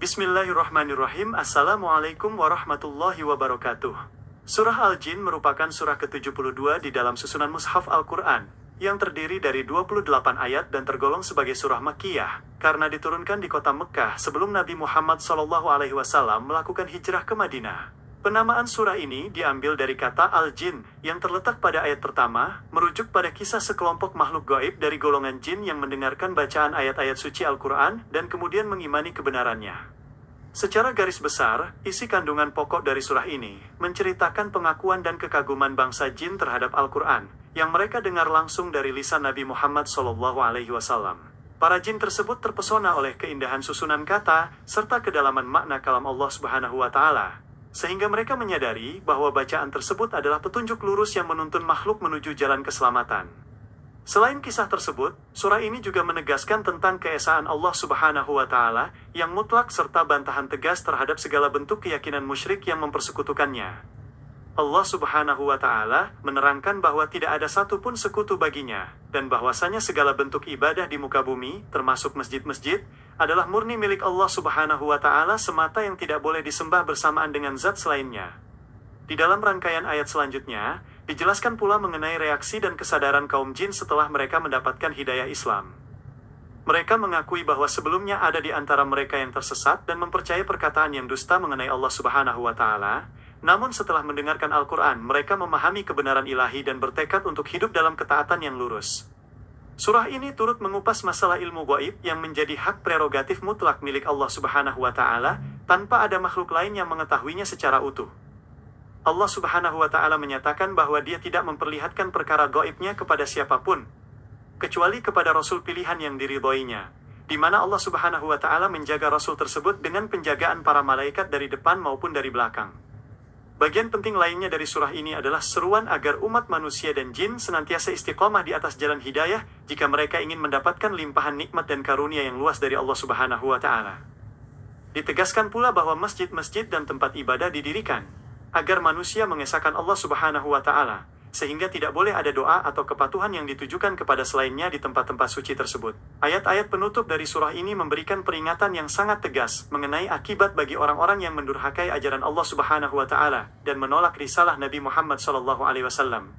Bismillahirrahmanirrahim. Assalamualaikum warahmatullahi wabarakatuh. Surah Al-Jin merupakan surah ke-72 di dalam susunan Mushaf Al-Quran, yang terdiri dari 28 ayat dan tergolong sebagai surah Makkiyah, karena diturunkan di kota Mekkah sebelum Nabi Muhammad SAW melakukan hijrah ke Madinah. Penamaan surah ini diambil dari kata Al-Jin, yang terletak pada ayat pertama, merujuk pada kisah sekelompok makhluk gaib dari golongan jin yang mendengarkan bacaan ayat-ayat suci Al-Quran dan kemudian mengimani kebenarannya. Secara garis besar, isi kandungan pokok dari surah ini menceritakan pengakuan dan kekaguman bangsa jin terhadap Al-Quran, yang mereka dengar langsung dari lisan Nabi Muhammad SAW. Para jin tersebut terpesona oleh keindahan susunan kata, serta kedalaman makna kalam Allah Subhanahu wa Ta'ala, sehingga mereka menyadari bahwa bacaan tersebut adalah petunjuk lurus yang menuntun makhluk menuju jalan keselamatan. Selain kisah tersebut, surah ini juga menegaskan tentang keesaan Allah Subhanahu wa Ta'ala yang mutlak serta bantahan tegas terhadap segala bentuk keyakinan musyrik yang mempersekutukannya. Allah Subhanahu wa Ta'ala menerangkan bahwa tidak ada satupun sekutu baginya, dan bahwasanya segala bentuk ibadah di muka bumi, termasuk masjid-masjid, adalah murni milik Allah Subhanahu wa Ta'ala semata yang tidak boleh disembah bersamaan dengan zat selainnya. Di dalam rangkaian ayat selanjutnya, dijelaskan pula mengenai reaksi dan kesadaran kaum jin setelah mereka mendapatkan hidayah Islam. Mereka mengakui bahwa sebelumnya ada di antara mereka yang tersesat dan mempercayai perkataan yang dusta mengenai Allah Subhanahu wa Ta'ala. Namun setelah mendengarkan Al-Quran, mereka memahami kebenaran ilahi dan bertekad untuk hidup dalam ketaatan yang lurus. Surah ini turut mengupas masalah ilmu gaib yang menjadi hak prerogatif mutlak milik Allah Subhanahu wa Ta'ala, tanpa ada makhluk lain yang mengetahuinya secara utuh. Allah Subhanahu wa Ta'ala menyatakan bahwa Dia tidak memperlihatkan perkara gaibnya kepada siapapun, kecuali kepada Rasul pilihan yang diridhoinya, di mana Allah Subhanahu wa Ta'ala menjaga Rasul tersebut dengan penjagaan para malaikat dari depan maupun dari belakang. Bagian penting lainnya dari surah ini adalah seruan agar umat manusia dan jin senantiasa istiqomah di atas jalan hidayah jika mereka ingin mendapatkan limpahan nikmat dan karunia yang luas dari Allah Subhanahu wa Ta'ala. Ditegaskan pula bahwa masjid-masjid dan tempat ibadah didirikan agar manusia mengesahkan Allah Subhanahu wa Ta'ala, sehingga tidak boleh ada doa atau kepatuhan yang ditujukan kepada selainnya di tempat-tempat suci tersebut. Ayat-ayat penutup dari surah ini memberikan peringatan yang sangat tegas mengenai akibat bagi orang-orang yang mendurhakai ajaran Allah Subhanahu wa Ta'ala dan menolak risalah Nabi Muhammad SAW.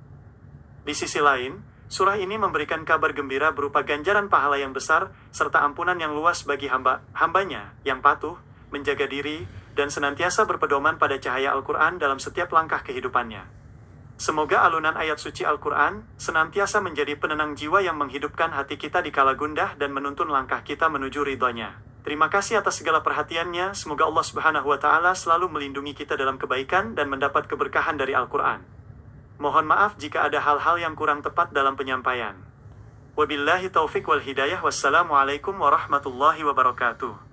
Di sisi lain, surah ini memberikan kabar gembira berupa ganjaran pahala yang besar serta ampunan yang luas bagi hambanya yang patuh, menjaga diri, dan senantiasa berpedoman pada cahaya Al-Quran dalam setiap langkah kehidupannya. Semoga alunan ayat suci Al-Quran senantiasa menjadi penenang jiwa yang menghidupkan hati kita di kala gundah dan menuntun langkah kita menuju ridhonya. Terima kasih atas segala perhatiannya. Semoga Allah Subhanahu wa Ta'ala selalu melindungi kita dalam kebaikan dan mendapat keberkahan dari Al-Quran. Mohon maaf jika ada hal-hal yang kurang tepat dalam penyampaian. Wabillahi taufiq wal hidayah. Wassalamualaikum warahmatullahi wabarakatuh.